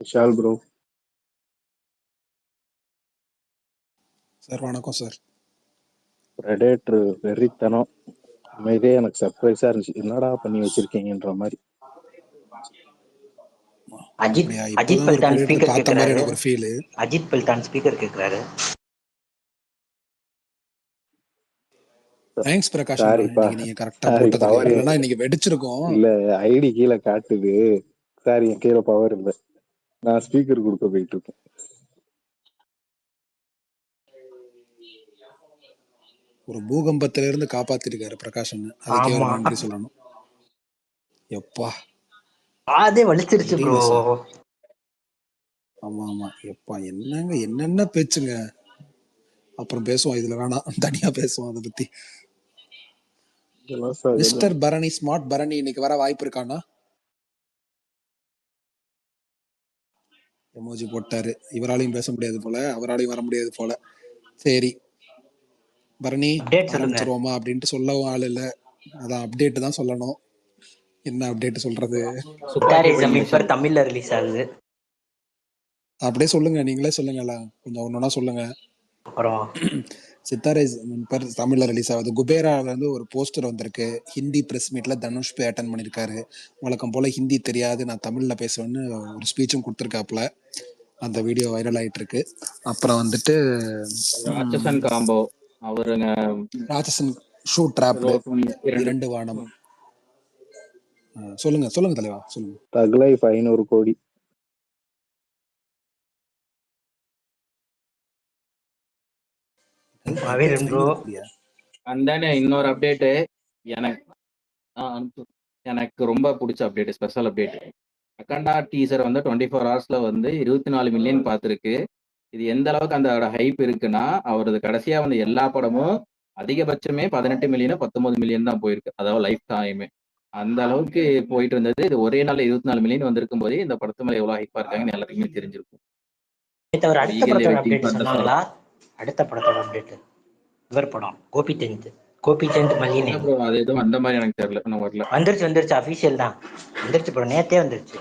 Vishal bro. Sir வணக்கம் sir. Predator வெறித்தனம் உண்மையிலே எனக்கு சர்ப்ரைஸா இருந்துச்சு. என்னடா பண்ணி வச்சிருக்கீங்கன்ற மாதிரி. அஜித் அப்படியா? அஜித் இப்பதான் ஒரு பல்தான் predator ஸ்பீக்கர் பார்த்த மாதிரி கேட்கிறாரு. எனக்கு ஒரு ஃபீல். அஜித் பல்தான் ஸ்பீக்கர் கேட்கிறாரு. தேங்க்ஸ் பிரகாஷ் அண்ணா, சாரிப்பா இன்னைக்கு நீங்க கரெக்டா சாரி, போட்டதுக்கு. பவர் இல்லைன்னா இன்னைக்கு வெடிச்சிருக்கோம். இல்ல, ஐடி கீழே காட்டுது. சாரி, என் கீழே பவர் இல்லை, நான் ஸ்பீக்கர் கொடுக்க போயிட்டு இருக்கேன். ஒரு பூகம்பத்தில இருந்து காப்பாத்திருக்காரு பிரகாஷ் அண்ணா, அதுக்கே ஒரு ஆமா, நன்றி சொல்லணும். எப்பா அதே வலிச்சிருச்சு ப்ரோ. முடியல சார். ஆமா ஆமா, எப்பா என்னங்க என்னென்ன பேச்சுங்க. அப்புறம் பேசுவோம், இதுல வேணாம், தனியா பேசுவோம் அதை பத்தி. இதெல்லாம் சகஜம். மிஸ்டர் பரணி, ஸ்மார்ட் பரணி இன்னைக்கு வர வாய்ப்பு இருக்கானா? எமோஜி போட்டாரு. இவராலையும் பேச முடியாது போல, அவராலையும் வர முடியாது போல. சரி பரணி, அப்டேட் சொல்லுங்க. ஆரம்பிச்சிருவோமா அப்படின்ட்டு சொல்லவும் ஆள் இல்ல. அதான் அப்டேட் தான் சொல்லணும். என்ன அப்டேட் சொல்றது? சித்தாரே ஜமீன் பர் தமிழ்ல ரிலீஸ் ஆகுது. அப்படியே சொல்லுங்க, நீங்களே சொல்லுங்களா, கொஞ்சம் ஒன்னொன்னா சொல்லுங்க. அப்புறம் சித்தாரே ஜமீன் பர் தமிழ்ல ரிலீஸ் ஆகுது. குபேரால இருந்து ஒரு போஸ்டர் வந்திருக்கு. ஹிந்தி பிரஸ் மீட்ல தனுஷ் போய் அட்டன் பண்ணிருக்காரு. வழக்கம் போல ஹிந்தி தெரியாது, நான் தமிழ்ல பேசுவேன்னு ஒரு ஸ்பீச்சும் கொடுத்துருக்காப்புல. அந்த வீடியோ வைரல் ஆயிட்டு இருக்கு. அப்புறம் வந்துட்டு ராட்சசன் காம்போ, அவருங்க ராட்சசன் ஷூ டிராப்டு, 2 வானம். சொல்லுங்க சொல்லுங்க தலைவா, சொல்லுங்க. தக் லைஃப் 500 கோடி. வீரன் ப்ரோ. அந்தானே இன்னொரு அப்டேட்டு எனக்கு ரொம்ப பிடிச்ச அப்டேட், ஸ்பெஷல் அப்டேட். அக்கண்டா டீசர் வந்து 24 ஹவர்ஸ்ல வந்து 24 மில்லியன் பார்த்துருக்கு. இது எந்த அளவுக்கு அந்த ஹைப் இருக்குன்னா, அவரது கடைசியா வந்து எல்லா படமும் அதிகபட்சமே 18 மில்லியன் 19 மில்லியன் தான் போயிருக்கு, அதாவது லைஃப் டைமே. அந்த அளவுக்கு போயிட்டு இருந்தது. இது ஒரே நாள் 24 மில்லியன் வந்திருக்கும் போதே இந்த படத்து மேல எவ்வளவு ஹைப்பா இருக்காங்கன்னு எல்லாத்துக்குமே தெரிஞ்சிருக்கும். அடுத்த படத்தோட அப்டேட் சொன்னாங்களா? அடுத்த படத்தோட அப்டேட் இவர் படம் கோபிச்சந்த் மல்லினி. அது எதுவும் அந்த மாதிரி எனக்கு தெரியல, இன்னும் வரல. வந்துருச்சு அபிஷியல் தான் வந்துருச்சு ப்ரோ, நேத்தே வந்துருச்சு.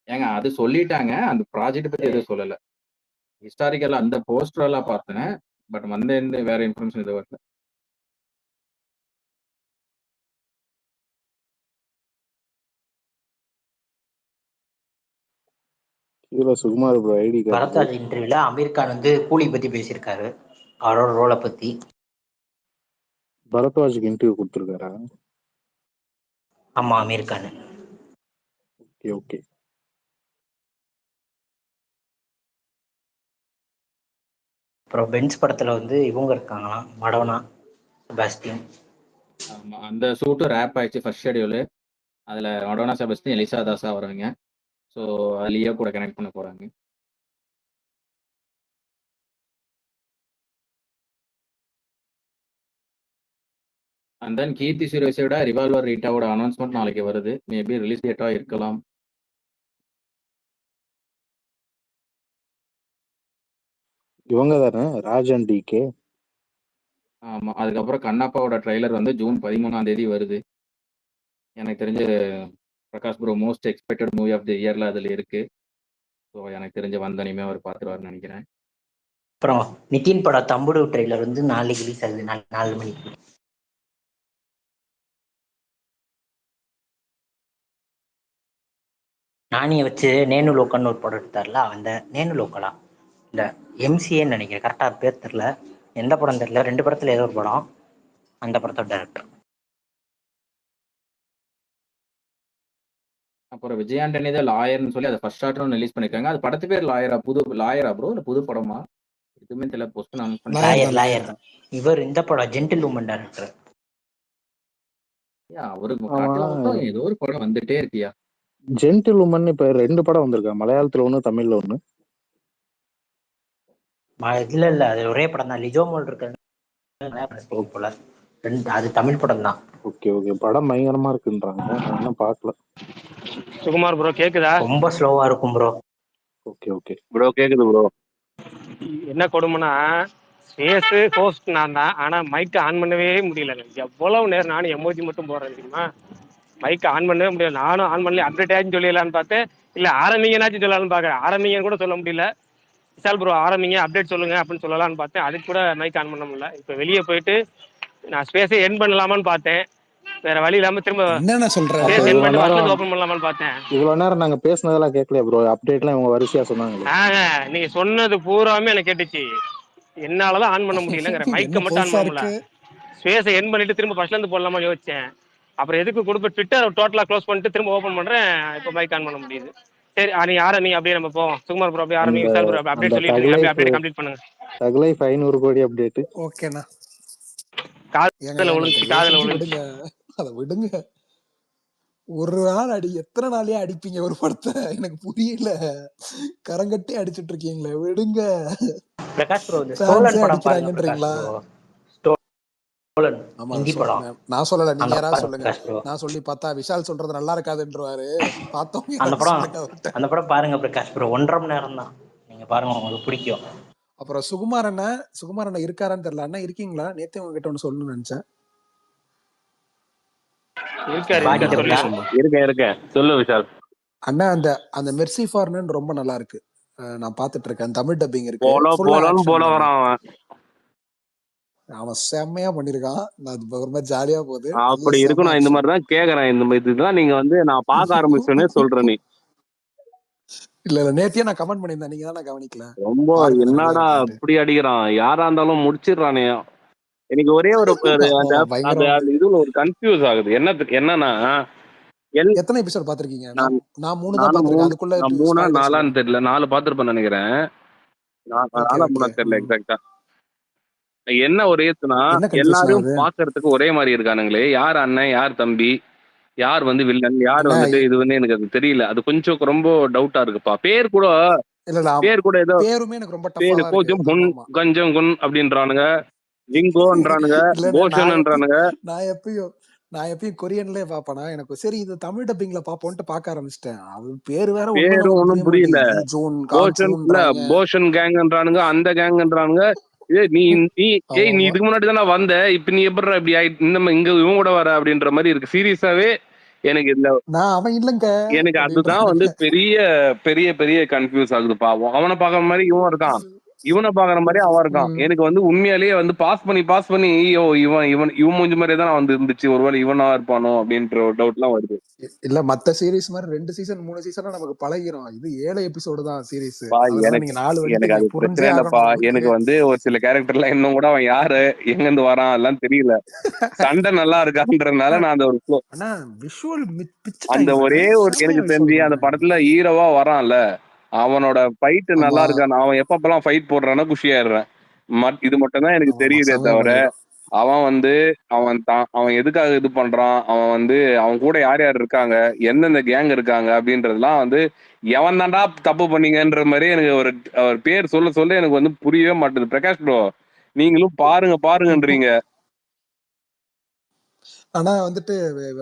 ஏங்க அது சொல்லிட்டாங்க, அந்த ப்ராஜெக்ட் பத்தி எதுவும் சொல்லல. ஹிஸ்டாரிக்கலா அந்த போஸ்டர் எல்லாம் பார்த்தேன், பட் வந்து எந்த வேற இன்ஃபர்மேஷன் எதுவும் வரல. இதுல Sukumar bro ID card. Bharadwaj இன்டர்வியூல அமீர் கான் வந்து கூலி பத்தி பேசியிருக்காரு, அவரோட ரோலை பத்தி. பரத்வாஜுக்கு இன்டர்வியூ கொடுத்துருக்காரா? ஆமா, அமீர் கான். Okay okay. அப்புறம் பென்ஸ் படத்துல வந்து இவங்க இருக்காங்களாம், மடோனா, செபாஸ்டியன். ஆமா, அந்த சூட்டும் ரேப் ஆயிடுச்சு ஃபர்ஸ்ட் ஷெடியூல். அதுல மடோனா, செபஸ்டியன், எலிசா தாஸா வருவாங்க. ஸோ லியோ கூட கனெக்ட் பண்ண போறாங்க. அண்ட் தென் கீர்த்தி சுரேஷோட ரிவால்வர் ரீட்டாவோட அனௌன்ஸ்மெண்ட் நாளைக்கு வருது. மேபி ரிலீஸ் டேட்டா இருக்கலாம். இவங்க தானே ராஜன் டிகே? ஆமா, அதுக்கப்புறம் கண்ணப்பாவோட ட்ரைலர் வந்து ஜூன் 13ஆம் தேதி வருது. எனக்கு தெரிஞ்ச Prakash bro most expected movie of the இயர்ல அதுல இருக்கு. ஸோ எனக்கு தெரிஞ்ச வந்தனிமே அவர் பார்த்துருவாருன்னு நினைக்கிறேன். அப்புறம் நிதின் படம் தம்புடு ட்ரெய்லர் வந்து நாளைக்கு ரிலீஸ் ஆகுது, 4 மணிக்கு. நானியை வச்சு நேனு லோக்கல்னு ஒரு படம் எடுத்தார்ல, அந்த நேனு லோக்கலா இல்ல எம்சிஏன்னு நினைக்கிறேன், கரெக்டா பேர் தெரியல, எந்த படம் தெரியல, 2 படத்துல ஏதோ ஒரு படம். அந்த படத்தோட டைரக்டர். அப்புறம் விஜயாண்டனி தான் லாயர்னு சொல்லி அதை ஃபர்ஸ்ட் ஷார்ட்னு ரிலீஸ் பண்ணிருக்காங்க. அது படத்து பேர் லாயரா? புது லாயரா ப்ரோ, இல்ல புது படமா? எதுவுமே தெரியல. போஸ்ட் அனௌன்ஸ் பண்ணி லாயர். இவர் இந்த படம் ஜென்டில் உமன் டைரக்டர். அவருக்கு காட்டுல மட்டும் ஏதோ ஒரு படம் வந்துட்டே இருக்கியா. ஜென்டில் உமன் இப்ப 2 படம் வந்திருக்கா, மலையாளத்துல ஒண்ணு, தமிழ்ல ஒண்ணு. இல்ல அது ஒரே படம் தான். லிஜோமோல் இருக்கு போல, அது தமிழ் படம் தான். ஓகே ஓகே, படம் பயங்கரமா இருக்குன்றாங்க, நான் இன்னும் பார்க்கல. சுகுமார் ப்ரோ கேக்குதா? ரொம்ப ஸ்லோவா இருக்கும் ப்ரோ. ஓகே ஓகே ப்ரோ கேக்குது ப்ரோ. என்ன கொடுமைனா, ஸ்பேஸ் ஹோஸ்ட் நான் தான், ஆனா மைக் ஆன் பண்ணவே முடியல. எவ்வளவு நேரம் நானும் எமோஜி மட்டும் போடுறேன் தெரியுமா, மைக் ஆன் பண்ணவே முடியல. நானும் ஆன் பண்ணல, அப்டேட் ஆச்சுன்னு சொல்லிடலான்னு பார்த்தேன், இல்ல ஆரம்பிங்கனாச்சும் சொல்லலாம்னு பாக்குறேன். ஆரம்பிங்கன்னு கூட சொல்ல முடியல. விஷால் ப்ரோ ஆரம்பிங்க, அப்டேட் சொல்லுங்க அப்படின்னு சொல்லலாம்னு பார்த்தேன். அதுக்கு கூட மைக் ஆன் பண்ண முடியல. இப்போ வெளியே போயிட்டு நான் ஸ்பேஸை என் பண்ணலாமான்னு பார்த்தேன். வேற வழி இல்லாம திரும்ப என்னென்ன அப்ப சொல்றாரு? ஸ்பேஸ் என் இவ்வளவு பண்ணிட்டு ஃபர்ஸ்ட்ல நேரம் இருந்து ஓப்பன் பண்ணலாமான்னு பார்த்தேன். இவ்வளவு நேரம் நாங்க பேசுனதெல்லாம் கேட்கலையா ப்ரோ? அப்டேட்லாம் இவங்க வரிசையா சொன்னாங்களே. நீங்க சொன்னது பூராமே எனக்கு கேட்டுச்சு. என்னாலதான் ஆன் பண்ண முடியலங்கிற, மைக்கை என்ன மட்டும் ஆன் புதுசா பண்ண முடியல. இருக்கு? ஸ்பேஸை என் பண்ணிட்டு திரும்ப ஃபர்ஸ்ட்ல இருந்து போடலாமான்னு யோசிச்சேன். அப்புறம் எதுக்கு கொடுப்ப ட்விட்டர் டோட்டலா க்ளோஸ் பண்ணிட்டு திரும்ப ஓப்பன் பண்றேன். இப்போ மைக் ஆன் பண்ண முடியுது. சரி நீ ஆரம்பி, அப்படியே நம்ம போவோம். சுகுமார் ப்ரோ அப்படியே ஆரம்பி, அந்த விஷால் ப்ரோ அப்டேட் அந்த சொல்லிட்டு இருக்கீங்க, அப்படியே தக்லைஃப் அப்டேட் கம்ப்ளீட் பண்ணுங்க. தக்லைஃப் 500 கோடி அப்டேட். ஓகேண்ணா. ஏங்க காதுல ஏங்க விழுந்துச்சு, தயவு காதுல செஞ்சு விழுந்துச்சு. விடுங்க. அதை விடுங்க. ஒரு நாள் எத்தனை நாளே அடிப்பீங்க ஒரு படத்தை? எனக்கு புரியல. கரங்கட்டி அடிச்சிட்டு இருக்கீங்களே, விடுங்க. பிரகாஷ் ப்ரோ இந்த ஸ்டோலன் ஃபேன்ஸே படம் பாருங்க பிரகாஷ் அடிக்கிறாங்கன்றீங்களா? ப்ரோ. ஸ்டோலன் ஆமா ஹிந்தி படம், நான் சொல்லல, நீங்க அந்த யாராவது பாருங்க சொல்லுங்க. பிரகாஷ் ப்ரோ. நான் சொல்லி பார்த்தா விஷால் சொல்றது நல்லா இருக்காதுன்றவாரு. பார்த்தவங்க அந்த யாராவது படம் சொல்லுங்க அவர்கிட்ட. அந்த படம் பாருங்க பிரகாஷ் ப்ரோ. 1.5 மணி நேரம் தான், நீங்க பாருங்க உங்களுக்கு பிடிக்கும். அப்புறம் சுகுமார் அண்ணன் இருக்காரான்னு தெரியல. அண்ணா இருக்கீங்களா? நேத்தே உங்ககிட்ட ஒண்ணு சொல்லணும்னு நினைச்சேன். இருக்காரு பாடி இருக்காரு டபுளா? சொல்லுங்க. இருக்கேன் சொல்லு விஷால். அண்ணா அந்த மெர்சி ஃபார்னன் ரொம்ப நல்லா இருக்கு. நான் பாத்துட்டு இருக்கேன். தமிழ் டப்பிங் இருக்கு. போலோன்னு போல வரான் அவன். அவன் செம்மையா பண்ணிருக்கான். ஒரு மாதிரி ஜாலியா போகுது. அப்படி இருக்கும். நான் இந்த மாதிரிதான் கேக்குறேன். இதுதான் நீங்க நான் பார்க்க ஆரம்பிச்சோன்னே சொல்றேன். நீ இல்ல நேத்தியே நான் கமெண்ட் பண்ணியிருந்தேன், நீங்க தான் கவனிக்கல. ரொம்ப என்னடா இப்படி அடிக்கிறான், யாரா இருந்தாலும் முடிச்சிடுறானே. எனக்கு ஒரே ஒரு இதுல ஒரு கன்ஃபியூஸ் ஆகுது. என்னன்னா எத்தனை எபிசோட் பாத்திருக்கீங்க? நான் 3 தான் நானும் பாத்திருக்கேன். அதுக்குள்ள 3 4 தெரியல, 4 பாத்திருப்பேன் நினைக்கிறேன். 4 3 தெரியல எக்ஸாக்டா. என்ன ஒரேனா எல்லாரும் பாக்குறதுக்கு ஒரே மாதிரி இருக்கானுங்களே. யார் அண்ணன், யார் தம்பி, யார் வில்லன், யார் இது எனக்கு அது தெரியல. அது கொஞ்சம் ரொம்ப டவுட்டா இருக்குப்பா. பேர் கூட ஏதோ பேருமே எனக்கு ரொம்ப பேரு டஃபா கோஜம் இருக்கு. குன் கஞ்சம் குன் அப்படின்றானுங்க, விங்கோன்றானுங்க, போஷன்ன்றானுங்க. நான் எப்பயும் கொரியன்லயே பாப்பேனா, எனக்கு சரி இது தமிழ் டப்பிங்ல பாப்போம்ட்டு பார்க்க ஆரம்பிச்சிட்டேன். அது பேரு வேற ஒண்ணும் புரியல. போஷன் கேங்ன்றானுங்க, அந்த கேங்ன்றானுங்க. நீ இதுக்கு முன்னாடி தானே வந்த, இப்ப நீ எப்படி இப்படி ஆயிட்டு இங்க இவன் கூட வர அப்படின்ற மாதிரி இருக்கு. சீரியஸாவே எனக்கு எனக்கு அதுதான் பெரிய பெரிய பெரிய கன்ஃபியூஸ் ஆகுது. பாவம், அவனை பாக்குற மாதிரி இவன் இருக்கான், இவனை பாக்குற மாதிரி அவன் இருக்கான். எனக்கு உண்மையாலேயே பாஸ் பண்ணி இவன் மூஞ்சி மாதிரியே தான் இருந்துச்சு. ஒருவேளை இவனா இருப்பானோ அப்படின்ற ஒரு டவுட் எல்லாம் வருது. இல்ல மத்த சீரிஸ் மாதிரி 2 சீசன் 3 சீசன் நமக்கு பழகிரும். இது 7 எபிசோடு தான் சீரிஸ். எனக்கு அது பிரச்சனை இல்லப்பா. எனக்கு ஒரு சில கேரக்டர்லாம் இன்னும் கூட அவன் யாரு, எங்க இருந்து வரான் எல்லாம் தெரியல. சண்டை நல்லா இருக்கான்றதுனால நான் அந்த ஒரே ஒரு எனக்கு தெரிஞ்சு அந்த படத்துல ஹீரோவா வரான்ல, அவனோட ஃபைட் நல்லா இருக்கான். அவன் எப்பப்பெல்லாம் ஃபைட் போடுறானோ குஷியாயிடுறேன். இது மட்டும் தான் எனக்கு தெரியுதே தவிர, அவன் அவன் எதுக்காக இது பண்றான், அவன் அவன் கூட யார் யார் இருக்காங்க, எந்தெந்த கேங் இருக்காங்க அப்படின்றதுலாம் எவன் தாண்டா தப்பு பண்ணீங்கன்ற மாதிரி எனக்கு ஒரு பேர் சொல்ல சொல்ல எனக்கு புரியவே மாட்டேது. பிரகாஷ் ப்ரோ, நீங்களும் பாருங்கன்றீங்க. ஆனா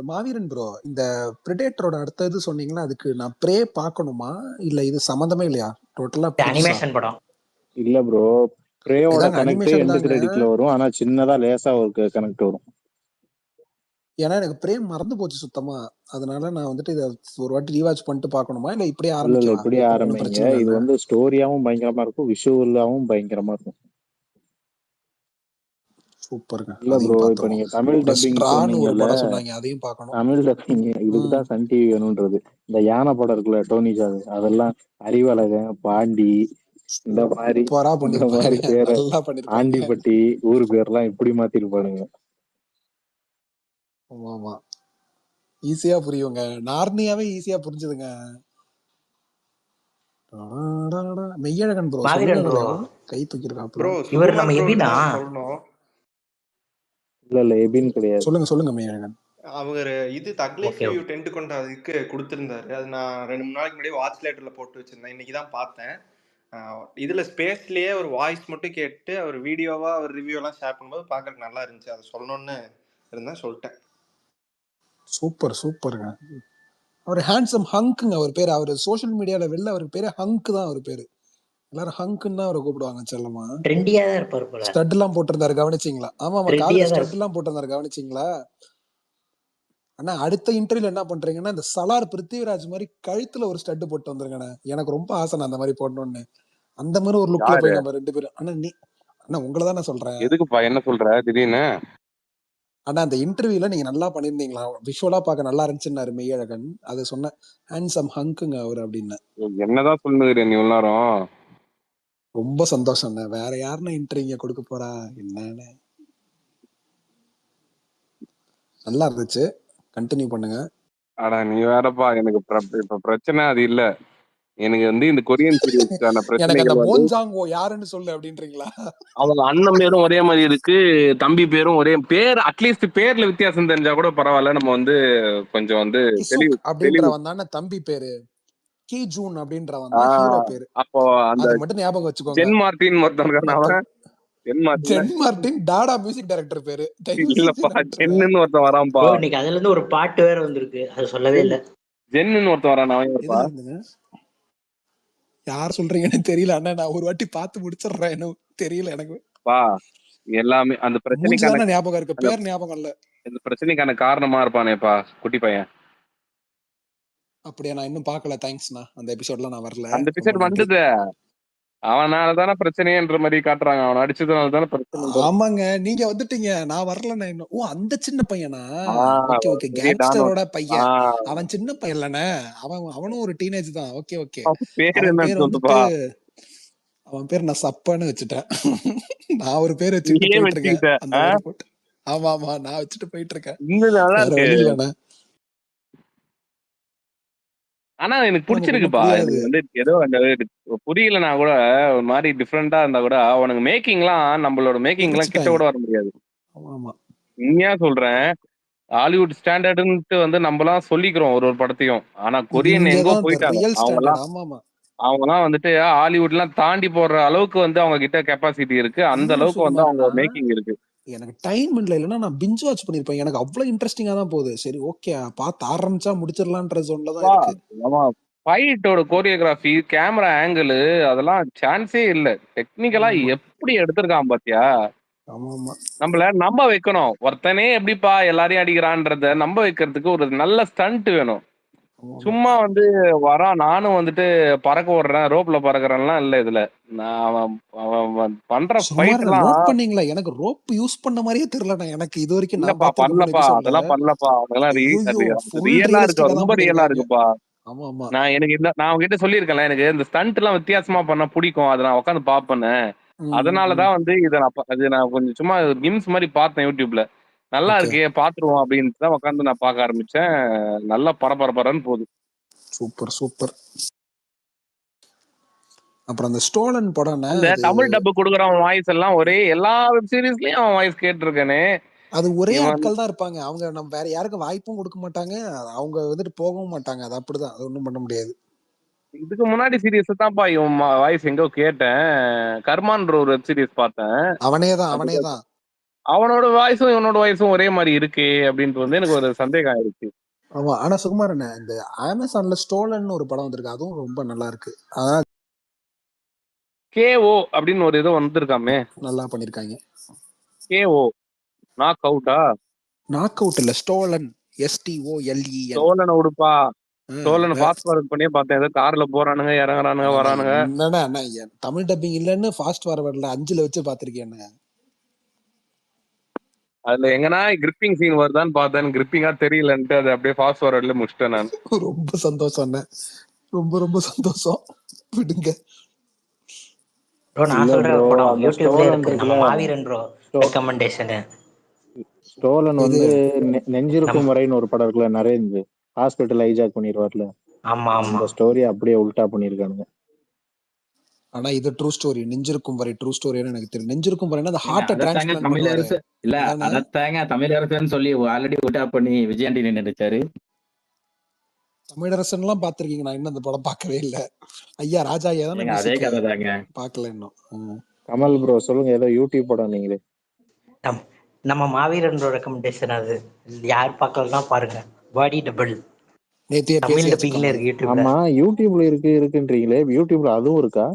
மாவீரன் ப்ரோ, இந்த பிரெடேட்டரோட அடுத்த இது சொன்னீங்கன்னா, அதுக்கு நான் ப்ரே பார்க்கணுமா இல்ல இது சம்பந்தமே இல்லையா? டோட்டலா அனிமேஷன் படம் இல்ல ப்ரோ, ப்ரேயோட கனெக்ட் எண்ட் கிரெடிட்ல வரும். ஆனா சின்னதா லேசா ஒரு கனெக்ட் வரும். ஏன்னா எனக்கு பிரேம் மறந்து போச்சு சுத்தமா. அதனால நான் இதை ஒரு வாட்டி ரீவாட்ச் பண்ணிட்டு பார்க்கணுமா இல்ல இப்படியே ஆரம்பிங்க. இது ஸ்டோரியாவும் பயங்கரமா இருக்கும், விஷுவலாவும் பயங்கரமா இருக்கும். சூப்பர்ங்க. இல்ல ப்ரோ, இப்ப நீங்க தமிழ் டப்பிங் சொன்னீங்கல்ல, அதையும் பார்க்கணும். தமிழ் டப்பிங் இதுக்குதான் சன் டிவி வேணும்ன்றது. இந்த யானை படம் இருக்குல்ல, டோனி ஜாது, அதெல்லாம் அறிவழகன், பாண்டி, இந்த மாதிரி பேரை ஆண்டிப்பட்டி ஊரு பேர்லாம் இப்படி மாத்திருப்பானுங்க. ஆமா, ஈஸியா புரியுங்க. நார்னியாவே ஈஸியா புரிஞ்சுதுங்க. மெய்யழகன் ப்ரோ, கை தூக்கிருக்காப்ல. இவர் நம்ம எபினா சொல்லணும். இல்ல எபின் கிடையாது. சொல்லுங்க மெய்யழகன். அவர் இது தக்லைஃப் ரிவ்யூ டென்ட் கொண்டாதுக்கு கொடுத்திருந்தாரு. அது நான் 2-3 நாளைக்கு முன்னாடி வாட்ச் லேட்டர்ல போட்டு வச்சிருந்தேன். இன்னைக்கு தான் பார்த்தேன். இதுல ஸ்பேஸ்லயே ஒரு வாய்ஸ் மட்டும் கேட்டு அவர் வீடியோவா அவர் ரிவ்யூ எல்லாம் ஷேர் பண்ணும்போது பார்க்கறதுக்கு நல்லா இருந்துச்சு. அதை சொல்லணும்னு இருந்தேன், சொல்லிட்டேன். சூப்பருங்க. அவர் ஹேண்ட்ஸம் ஹங்குங்க அவர் பேரு. அவர் சோஷியல் மீடியால வெளில அவருக்கு பேரு ஹங்க் தான். அவர் பேரு எல்லாரும் ஹங்குன்னு தான் அவரை கூப்பிடுவாங்க செல்லமா. ட்ரெண்டியா தான் இருப்பாரு போல. ஸ்டட் எல்லாம் போட்டிருந்தாரு, கவனிச்சிங்களா? ஆமா, காதுல ஸ்டட் எல்லாம் போட்டிருந்தாரு, கவனிச்சிங்களா? ஆனா அடுத்த இன்டர்வியூல என்ன பண்றீங்கன்னா இந்த சலார் பிருத்திவிராஜ் மாதிரி கழுத்துல ஒரு ஸ்டட் போட்டு வந்துருங்கண்ணே. எனக்கு ரொம்ப ஆசை அந்த மாதிரி போடணும்னு. அந்த மாதிரி ஒரு லுக்ல போய் நம்ம 2 பேரும். அண்ணா உங்களை தான் நான் சொல்றேன். எதுக்குப்பா என்ன சொல்ற திடீர்னு? ஆனா அந்த இன்டர்வியூல நீங்க நல்லா பண்ணிருந்தீங்களா, விஷுவலா பார்க்க நல்லா இருந்துச்சுன்னாரு மெய்யழகன். அது சொன்ன ஹேண்ட்ஸம் ஹங்குங்க அவர் அப்படின்னு. என்னதான் சொல்லுகிறேன் நீ நேரம்? ரொம்ப சந்தோஷம். வேற யாருன்னா இன்டர்வியூ கொடுக்க போறா என்னன்னு. நல்லா இருந்துச்சு, கண்டினியூ பண்ணுங்க. அடா நீ வேறப்பா, எனக்கு இப்ப பிரச்சனை அது இல்ல. எனக்கு வந்து இந்த கொரியன் சீரியஸ்க்கான எனக்கு அந்த பிரச்சனைகள் வந்து போன்ஜாங்கோ யாருன்னு சொல்லு அப்படின்றீங்களா? அவங்க அண்ணன் பேரும் ஒரே மாதிரி இருக்கு, தம்பி பேரும் ஒரே பேர். அட்லீஸ்ட் பேர்ல வித்தியாசம் தெரிஞ்சா கூட பரவாயில்ல. நம்ம வந்து கொஞ்சம் வந்து கிசுக் அப்படின்றவன் தானே தம்பி பேரு. கி ஜூன் அப்படின்றவன் தான் ஹீரோ பேரு. அப்போ அந்த அது மட்டும் ஞாபகம் வச்சுக்கோங்க. ஜென் மார்டின் ஒருத்தன், ஜென் மார்டின் டாடா மியூசிக் டைரக்டர் பேரு. இல்லப்பா, ஜென்னு ஒருத்தன் வரான்பா. இன்னைக்கு அதுல இருந்து ஒரு பாட்டு வேற வந்திருக்கு, அது சொல்லவே இல்ல. ஜென்னு ஒருத்தன் வரான், அவன் யார் சொல்றீங்கன்னு தெரியல அண்ணா. நான் ஒரு வாட்டி பார்த்து முடிச்சிடுறேன், எனக்கு தெரியல. எனக்கு பா எல்லாமே அந்த பிரச்சனைக்கான ஞாபகம் இருக்கு, பேர் ஞாபகம் இல்ல. இந்த பிரச்சனைக்கான காரணமா இருப்பானேப்பா குட்டி பையன். அப்படியே நான் இன்னும் பார்க்கல. தேங்க்ஸ்ண்ணா. அந்த எபிசோட்ல நான் வரல. அந்த எபிசோட் வந்தது, அவனாலதானே பிரச்சனைன்ற மாதிரி காட்டுறாங்க. அவன் அடிச்சதுனாலதானே பிரச்சனை. ஆமாங்க, நீங்க வந்துட்டீங்க, நான் வரலண்ணா இன்னும். ஓ அந்த சின்ன பையனா? ஓகே ஓகே, கேங்ஸ்டரோட பையன். அவன் சின்ன பையன் இல்லண்ணே, அவனும் ஒரு டீனேஜ் தான். Okay okay. பேர் என்ன வந்துட்டு அவன் பேர் நான் சப்பான்னு வச்சுட்டேன். நான் ஒரு பேர் வச்சுட்டு போயிட்டு இருக்கேன் அந்த போட்டு. ஆமா ஆமா, நான் வச்சுட்டு போயிட்டு இருக்கேன். ஆனா எனக்கு பிடிச்சிருக்குப்பா. எனக்கு வந்து ஏதோ அந்த புரியலனா கூட ஒரு மாதிரி டிஃப்ரெண்டா இருந்தா கூட அவனுக்கு மேக்கிங் எல்லாம், நம்மளோட மேக்கிங் எல்லாம் கிட்ட கூட வர முடியாது. உண்மையா சொல்றேன், ஹாலிவுட் ஸ்டாண்டர்டுன்ட்டு வந்து நம்மலாம் சொல்லிக்கிறோம் ஒரு படத்தையும். ஆனா கொரியன் எங்கோ போயிட்டாங்க. அவங்கலாம் வந்துட்டு ஹாலிவுட் எல்லாம் தாண்டி போடுற அளவுக்கு வந்து அவங்க கிட்ட கெப்பாசிட்டி இருக்கு. அந்த அளவுக்கு வந்து அவங்க மேக்கிங் இருக்கு. எனக்கு டைம் இல்லைன்னா நான் பிஞ்ச் வாட்ச் பண்ணிருப்பேன். எனக்கு அவ்வளவு இன்ட்ரெஸ்டிங்கா தான் போகுது. சரி ஓகே, பார்த்து ஆரம்பிச்சா முடிச்சிடலான்ற ஜோன்ல தான் இருக்கு. ஆமா, ஃபைட்டோட கோரியோகிராஃபி, கேமரா ஆங்கிள், அதெல்லாம் சான்ஸே இல்ல. டெக்னிக்கலா எப்படி எடுத்திருக்கான் பாத்தியா? நம்மள நம்ப வைக்கணும். ஒருத்தனே எப்படிப்பா எல்லாரையும் அடிக்கிறான்றத நம்ப வைக்கிறதுக்கு ஒரு நல்ல ஸ்டண்ட் வேணும். சும்மா வந்து வரான், நானும் வந்துட்டு பறக்க ஓடுறேன், ரோப்ல பறக்குறேன்லாம் இல்ல இதுல. அவன் பண்ற ஃபைட் எல்லாம் பண்ணீங்களா? எனக்கு ரோப் யூஸ் பண்ண மாதிரியே தெரியல எனக்கு இது வரைக்கும். இல்லப்பா, பண்ணலப்பா, அதெல்லாம் பண்ணலப்பா. அதெல்லாம் ரியலா இருக்கு, ரொம்ப ரியலா இருக்குப்பா. நான் உங்ககிட்ட சொல்லியிருக்கேன்ல, எனக்கு இந்த ஸ்டண்ட் எல்லாம் வித்தியாசமா பண்ண பிடிக்கும். அதை நான் உட்காந்து பாப்பேன்னு. அதனாலதான் வந்து இதை நான் கொஞ்சம் சும்மா கிம்ஸ் மாதிரி பார்த்தேன் யூடியூப்ல. நல்லா இருக்கே, பாத்துருவோம் அப்படின்ட்டு தான் உட்காந்து நான் பார்க்க ஆரம்பிச்சேன். நல்லா பரபரன்னு போகுது. Super super. அப்புறம் அந்த ஸ்டோலன் படம், அந்த தமிழ் டப் கொடுக்குறவன் வாய்ஸ் எல்லாம் ஒரே, எல்லா வெப் சீரிஸ்லயும் அவன் வாய்ஸ் கேட்டிருக்கேனே. அது ஒரே ஆட்கள் தான் இருப்பாங்க. அவங்க நம்ம வேற யாருக்கும் வாய்ப்பும் கொடுக்க மாட்டாங்க, அவங்க வந்துட்டு போகவும் மாட்டாங்க. அது அப்படிதான், அது ஒண்ணும் பண்ண முடியாது. இதுக்கு முன்னாடி சீரியஸ் தான்ப்பா இவன் வாய்ஸ் எங்கோ கேட்டேன். கர்மான்ற ஒரு வெப் சீரிஸ் பார்த்தேன். அவனேதான் அவனோட வாய்ஸும் இவனோட வாய்ஸும் ஒரே மாதிரி இருக்கு அப்படின்ட்டு வந்து எனக்கு ஒரு சந்தேகம் ஆயிடுச்சு. ஆமா, ஆனா சுகுமார் என்ன, இந்த அமேசான்ல ஸ்டோலன் ஒரு படம் வந்திருக்கு, அதுவும் ரொம்ப நல்லா இருக்கு. அதான் KO அப்படின்னு ஒரு இது வந்திருக்காமே, நல்லா பண்ணிருக்காங்க. KO நாக் அவுட்டா? நாக் அவுட் இல்ல, ஸ்டோலன், STOLEN. ஸ்டோலனை விடுப்பா, ஸ்டோலனை ஃபாஸ்ட் ஃபார்வர்ட் பண்ணியே பார்த்தேன். ஏதோ கார்ல போறானுங்க, இறங்குறானுங்க, வரானுங்க. என்னடா தமிழ் டப்பிங் இல்லன்னு ஃபாஸ்ட் ஃபார்வர்ட்ல 5ல வச்சு பாத்திருக்கேன். அதுல எங்கன்னா கிரிப்பிங் சீன் வருதான்னு பார்த்தேன், கிரிப்பிங்கா தெரியலன்ட்டு அது அப்படியே ஃபாஸ்ட் ஃபார்வர்ட்ல முடிச்சிட்டேன் நான். ரொம்ப சந்தோஷம், ரொம்ப ரொம்ப சந்தோஷம். விடுங்க. நான் சொல்றேன் படம் யூடியூப்ல இருக்கு, நம்ம மாவீரன் ப்ரோ ரெக்கமெண்டேஷன். ஸ்டோலன் வந்து நெஞ்சிருக்கும் வரைன்னு ஒரு படம் இருக்குல்ல, நரேന്ദ് ஹாஸ்பிட்டல் ஹைஜாக் பண்ணிடுவார்ல. ஆமா ஆமா, அந்த ஸ்டோரி அப்படியே உல்டா பண்ணிருக்கானுங்க. ஆனா இது ட்ரூ ஸ்டோரி. நெஞ்சிருக்கும் வரை ட்ரூ ஸ்டோரின்னு எனக்கு தெரியும். நெஞ்சிருக்கும் வரைனா அந்த ஹார்ட் டிரான்ஸ்பிளான்ட் தமிழரசு இல்ல, அதத்தாங்க தமிழரசுன்னு சொல்லி ஆல்ரெடி உல்டா பண்ணி விஜயாண்டி நடிச்சாரு. தமிழரசன் எல்லாம் பாத்திருக்கீங்க? நான் இன்னும் அந்த படம் பார்க்கவே இல்ல. ஐயா ராஜா அதே கதை தாங்க, பார்க்கல இன்னும். கமல் ப்ரோ சொல்லுங்க, ஏதோ யூடியூப் படம் நீங்களே. நம்ம மாவீரன் ரெக்கமெண்டேஷன், அது யார் பார்க்கலாம் பாருங்க. பாடி டபுள் தமிழ் டப்பிங்ல இருக்கு யூடியூப்ல. ஆமா, யூடியூப்ல இருக்குன்றீங்களே, யூடியூப்ல அதுவும் இருக்கா?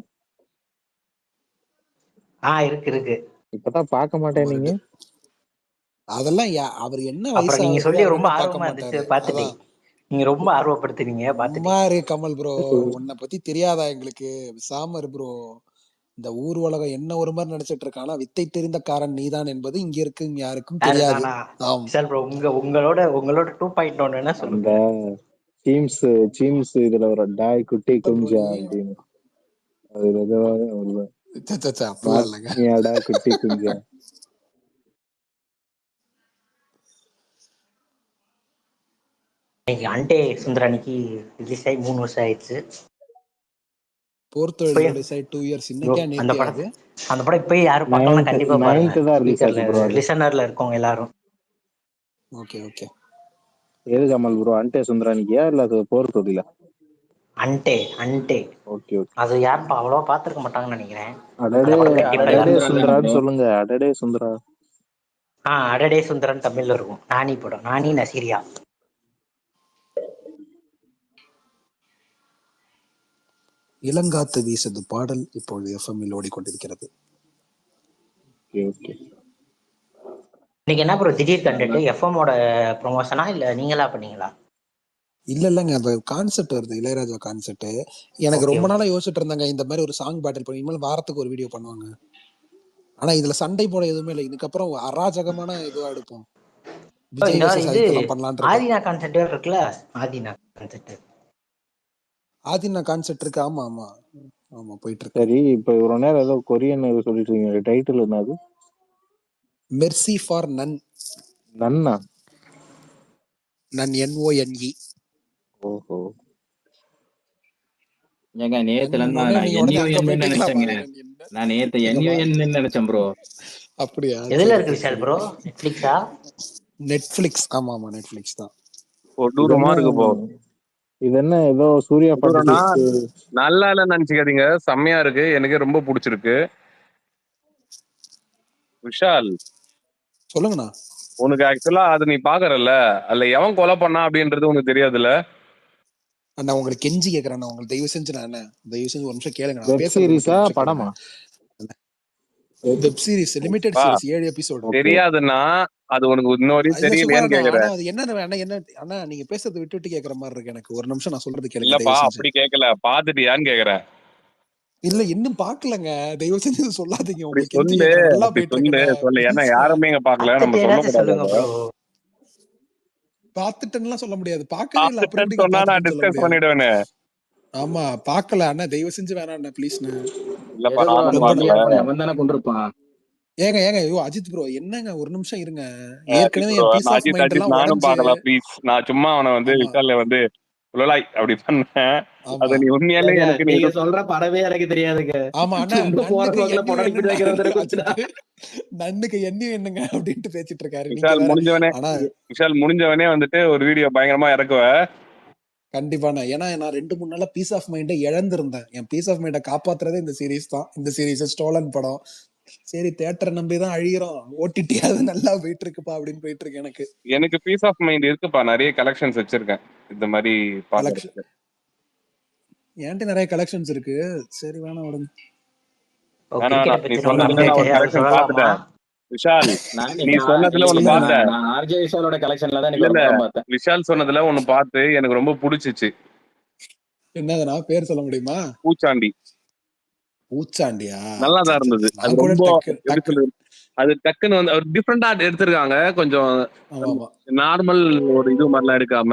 இருக்கு. இப்பதான் பார்க்க மாட்டேன் நீங்க. அதெல்லாம் அவர் என்ன அப்புறம் நீங்க வயசாகுது சொல்லி ரொம்ப அப்படின்னு பார்க்க ஆர்வமா இருந்துச்சு மாட்டாரு. பாத்துட்டு அதான் நீங்க ரொம்ப ஆர்வப்படுத்துறீங்க பாத்துட்டு. சும்மாரு கமல் ப்ரோ, உன்னை பத்தி தெரியாதா எங்களுக்கு? சாமர் ப்ரோ, இந்த ஊர் உலகம் என்ன ஒரு மாதிரி நினைச்சிட்டு இருக்கானா, வித்தை தெரிந்த காரன் நீதான் என்பது இங்க இருக்கு யாருக்கும் தெரியாது. ஆம் ப்ரோ உங்களோட 2.1 என்ன சொல்லுங்க. சீம்ஸ் இதுல ஒரு டாய் குட்டி ப்ரோ குஞ்சா நீ அப்படின்னு அது நிஜமாவே உண்மை. அப்படிலாம் இல்லைங்க. மாட்டியாடா குட்டி குஞ்சா. இன்னைக்கு அண்டே சுந்தரானிக்கு ரிலீஸ் ஆகி 3 வருஷம் ஆயிடுச்சு. போர்த்தோ ரிலீஸ் ஆகி 2 இயர்ஸ். இன்னைக்கே அந்த நேத்தியாது படம் இப்பயே யாரும் பார்க்கலாம், கண்டிப்பா பாருங்க. 9th தான் ரிலீஸ் ஆச்சு ப்ரோ. லிசனர்ல இருக்கவங்க எல்லாரும். Okay okay. எது கமல் ப்ரோ, அண்டே சுந்தரானிக்கியா இல்ல அது போர்த்தோடில? அண்டே ஓகே ஓகே. அது யாரும் அவ்வளவா பாத்துருக்க மாட்டாங்கன்னு நினைக்கிறேன். அடடே சுந்தரான்னு சொல்லுங்க. அடடே சுந்தரா. அடடே சுந்தரன் தமிழ்ல இருக்கும். நானி படம், நானி நசீரியா. இளங்காத்து வீசது பாடல் இப்பொழுது எஃப்எம்மில் ஓடிக்கொண்டிருக்கிறது. இன்னைக்கு என்ன ப்ரோ திடீர் கண்டென்ட்? எஃப்எம்மோட ப்ரொமோஷனா இல்ல நீங்களா பண்ணீங்களா? இல்லங்க, அந்த கான்செப்ட் வருது, இளையராஜா கான்செப்ட். எனக்கு ரொம்ப நாளா யோசிச்சுட்டு இருந்தாங்க இந்த மாதிரி ஒரு சாங் பேட்டில் பண்ணி இனிமேல் வாரத்துக்கு ஒரு வீடியோ பண்ணுவாங்க. ஆனா இதுல சண்டை போட எதுவுமே இல்லை. இதுக்கப்புறம் அராஜகமான இதுவா எடுப்போம். விஜய் வெர்சஸ் அஜித்லாம் பண்ணலாம்னு இருக்கோம். ஆதினா கான்செப்ட் இருக்குல்ல, ஆதினா கான்செப்ட் இருக்கு. ஆமா ஆமா ஆமா போயிட்டு இருக்கு. சரி, இப்ப இவ்வளவு நேரம் ஏதோ கொரியன் சொல்லிட்டு இருக்கீங்க, டைட்டில் என்னது? Mercy for none. நன்னா? None NONE. ஓஹோ. ஏங்க நேத்துல இருந்து நான் NUN நினைச்சேங்க. நான் நேத்து NUN நினைச்சேன் ப்ரோ. அப்படியா? எதுல இருக்கு விஷால் ப்ரோ? நெட்ஃபிளிக்ஸா? நெட்ஃபிளிக்ஸ். ஆமா ஆமா நெட்ஃபிளிக்ஸ் தான். கொடூரமா இருக்கு ப்ரோ. இது என்ன ஏதோ சூர்யா பாட்டு நல்லா இல்ல நினைச்சுக்காதீங்க, செம்மையா இருக்கு, எனக்கு ரொம்ப பிடிச்சிருக்கு. விஷால் சொல்லுங்கண்ணா. உனக்கு ஆக்சுவலா அது நீ பாக்குறல்ல, அதுல எவன் கொலை பண்ணா அப்படின்றது உனக்கு தெரியாதுல்ல? நான் உங்களுக்கு கெஞ்சி கேக்குறேன், உங்களுக்கு தயவு செஞ்சு நான் என்ன தயவு செஞ்சு ஒரு நிமிஷம் கேளுங்க. வெப் சீரிஸா படமா? Web series, limited series, 7 episode. தெரியாதுன்னா அது உனக்கு இன்னொரு தெரியலையான்னு கேக்குறேன். அது என்ன அண்ணா நீங்க பேசுறது விட்டு விட்டு கேக்குற மாதிரி இருக்கு எனக்கு. ஒரு நிமிஷம் நான் சொல்றது கேளுங்க. இல்லப்பா அப்படி கேட்கல, பாத்துட்டியான்னு கேக்குறேன். இல்ல இன்னும் பாக்கலங்க, தயவு செஞ்சு சொல்லாதீங்க. உங்களுக்கு சொல்லு, சொல்லு. ஏன்னா யாருமே இங்க பாக்கல, நம்ம சொல்லக்கூடாது. பாத்துட்டேன்னு சொல்ல முடியாது, பாக்கவே இல்ல. அப்படி சொன்னா நான் டிஸ்கஸ் பண்ணிடுவேனே. ஆமா பாக்கல அண்ணா, தயவு செஞ்சு வேணாம் ப்ளீஸ்ண்ணா. இல்லப்பா நானும் பாக்கல. அவன் தானே கொண்டிருப்பான். ஏங்க ஐயோ அஜித் ப்ரோ என்னங்க ஒரு நிமிஷம் இருங்க. ஏற்கனவே என் பீஸ் ஆஃப் மைண்ட் எல்லாம் நானும் பாக்கல ப்ளீஸ். நான் சும்மா அவனை வந்து விஷால்ல வந்து லோலாய் அப்படி பண்ணேன். அது நீ உண்மையாலே எனக்கு நீங்க சொல்ற படவே எனக்கு தெரியாதுங்க. ஆமா அண்ணா, நன்னுக்கு என்னங்க அப்படின்ட்டு பேசிட்டு இருக்காரு. விஷால் முடிஞ்சவனே வந்துட்டு ஒரு வீடியோ பயங்கரமா இறக்குவ கண்டிப்பாண்ணா. ஏன்னா நான் 2-3 நாளா பீஸ் ஆஃப் மைண்டை இழந்திருந்தேன். என் பீஸ் ஆஃப் மைண்டை காப்பாத்துறதே இந்த சீரீஸ் தான். இந்த சீரீஸ் ஸ்டோலன் படம். சரி தியேட்டரை நம்பிதான் அழிகிறோம், ஓடிடியாவது நல்லா போயிட்டு இருக்குப்பா அப்படின்னு போயிட்டு இருக்கு. எனக்கு பீஸ் ஆஃப் மைண்ட் இருக்குப்பா, நிறைய கலெக்ஷன்ஸ் வச்சிருக்கேன் இந்த மாதிரி பாக்குறதுக்கு. என்கிட்ட நிறைய கலெக்ஷன்ஸ் இருக்கு. சரி வேணாம் விடுங்க. நீ சொன்னதுல நான் ஒரு கலெக்ஷன் பாத்துட்டேன் விஷால். நீ சொன்னதுல ஒண்ணு பார்த்தேன். விஷால் சொன்னதுல ஒண்ணு பார்த்து எனக்கு ரொம்ப பிடிச்சிச்சு. என்னதுன்னா பேர் சொல்ல முடியுமா? பூச்சாண்டி. பூச்சாண்டியா? நல்லாதான் இருந்தது. அது ரொம்ப அது டக்குன்னு வந்து ஒரு டிஃப்ரெண்டா எடுத்திருக்காங்க. கொஞ்சம் நார்மல் ஒரு இது மாதிரிலாம் எடுக்காம.